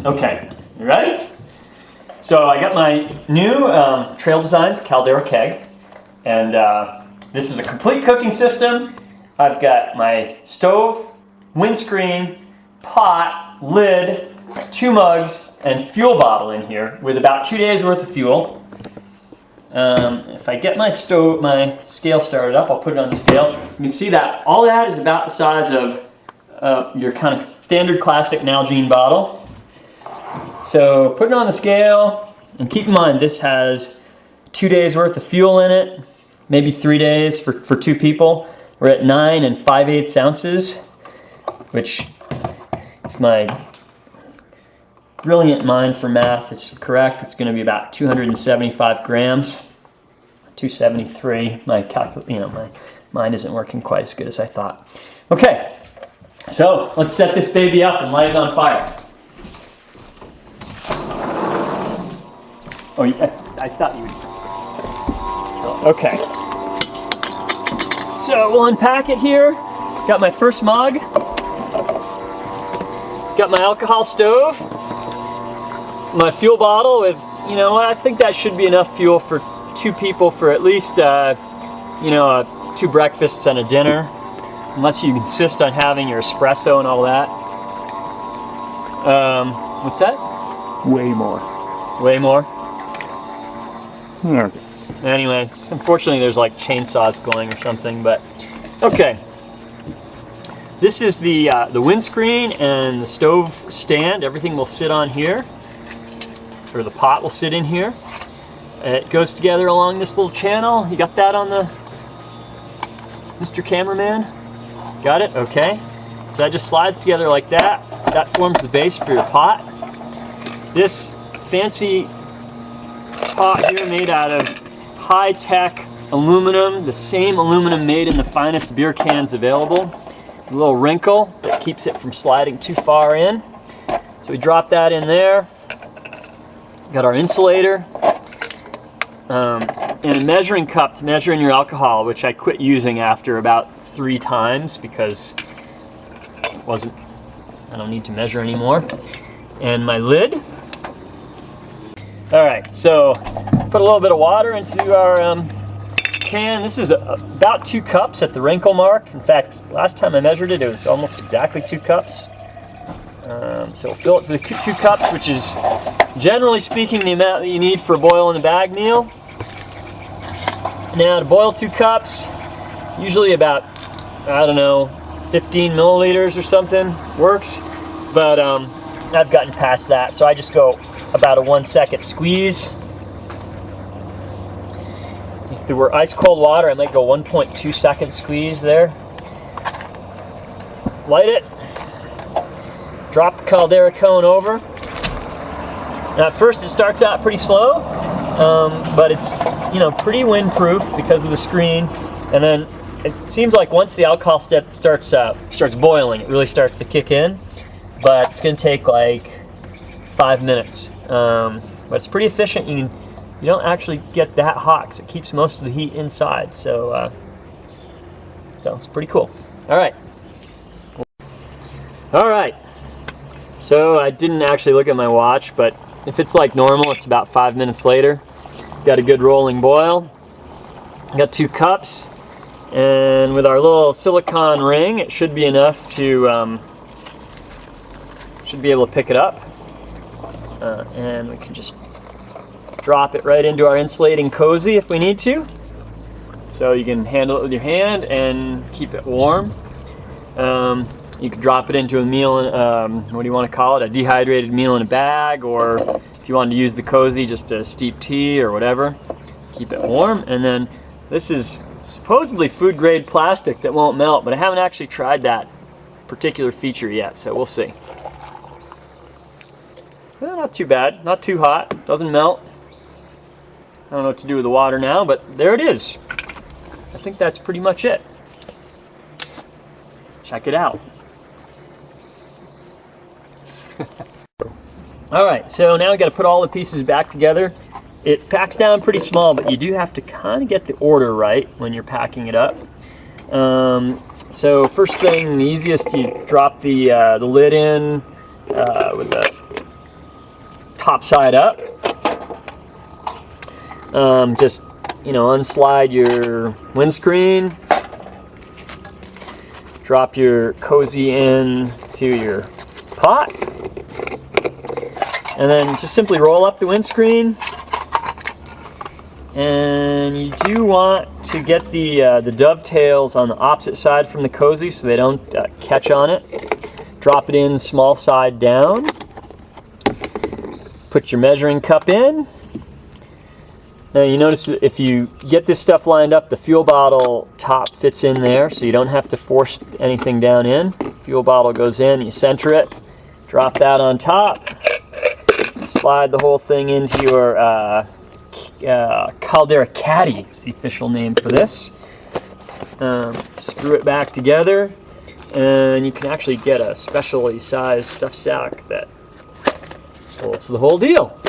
Okay, you ready? So I got my new Trail Designs Caldera Keg, and this is a complete cooking system. I've got my stove, windscreen, pot, lid, 2 mugs, and fuel bottle in here with about 2 days worth of fuel. If I get my scale started up, I'll put it on the scale. You can see that all that is about the size of your kind of standard classic Nalgene bottle. So put it on the scale, and keep in mind this has 2 days worth of fuel in it, maybe 3 days for 2 people. We're at 9 5/8 ounces, which, if my brilliant mind for math is correct, it's going to be about 275 grams, 273. My mind isn't working quite as good as I thought. Okay, so let's set this baby up and light it on fire. Oh, I thought you would. Okay. So we'll unpack it here. Got my first mug. Got my alcohol stove. My fuel bottle with, you know what, I think that should be enough fuel for 2 people for at least, 2 breakfasts and a dinner. Unless you insist on having your espresso and all that. What's that? Way more. Way more? Okay. Anyway, unfortunately there's like chainsaws going or something, but okay. This is the windscreen and the stove stand. Everything will sit on here, or the pot will sit in here. It goes together along this little channel. You got that on the Mr. Cameraman? Got it? Okay. So that just slides together like that. That forms the base for your pot. This fancy pot here made out of high-tech aluminum, the same aluminum made in the finest beer cans available. A little wrinkle that keeps it from sliding too far in. So we drop that in there. Got our insulator. And a measuring cup to measure in your alcohol, which I quit using after about 3 times because I don't need to measure anymore. And my lid. All right, so put a little bit of water into our can. This is about 2 cups at the wrinkle mark. In fact, last time I measured it, it was almost exactly 2 cups. So fill it to the 2 cups, which is generally speaking the amount that you need for a boil in a bag meal. Now to boil 2 cups, usually about, I don't know, 15 milliliters or something works, but I've gotten past that, so I just go about a 1-second squeeze. If there were ice cold water, I might go 1.2 second squeeze there. Light it. Drop the Caldera cone over. Now at first it starts out pretty slow, but it's pretty windproof because of the screen. And then it seems like once the alcohol starts boiling, it really starts to kick in. But it's going to take like 5 minutes. But it's pretty efficient. You don't actually get that hot because it keeps most of the heat inside. So it's pretty cool. All right. So I didn't actually look at my watch, but if it's like normal, it's about 5 minutes later. Got a good rolling boil. Got 2 cups, and with our little silicone ring, it should be enough to should be able to pick it up. And we can just drop it right into our insulating cozy if we need to. So you can handle it with your hand and keep it warm. You can drop it into a meal, what do you want to call it? A dehydrated meal in a bag, or if you wanted to use the cozy, just a steep tea or whatever. Keep it warm. And then this is supposedly food grade plastic that won't melt, but I haven't actually tried that particular feature yet, so we'll see. Well, not too bad, not too hot, doesn't melt. I don't know what to do with the water now, but there it is. I think that's pretty much it. Check it out. Alright, so now we got to put all the pieces back together. It packs down pretty small, but you do have to kind of get the order right when you're packing it up. So first thing, the easiest, you drop the lid in with the top side up. Just, you know, unslide your windscreen, drop your cozy in to your pot, and then just simply roll up the windscreen. And you do want to get the dovetails on the opposite side from the cozy so they don't catch on it. Drop it in small side down. Put your measuring cup in. Now you notice that if you get this stuff lined up, the fuel bottle top fits in there, so you don't have to force anything down in. Fuel bottle goes in, you center it, drop that on top, slide the whole thing into your Caldera Caddy, is the official name for this. Screw it back together, and you can actually get a specially sized stuff sack that holds the whole deal.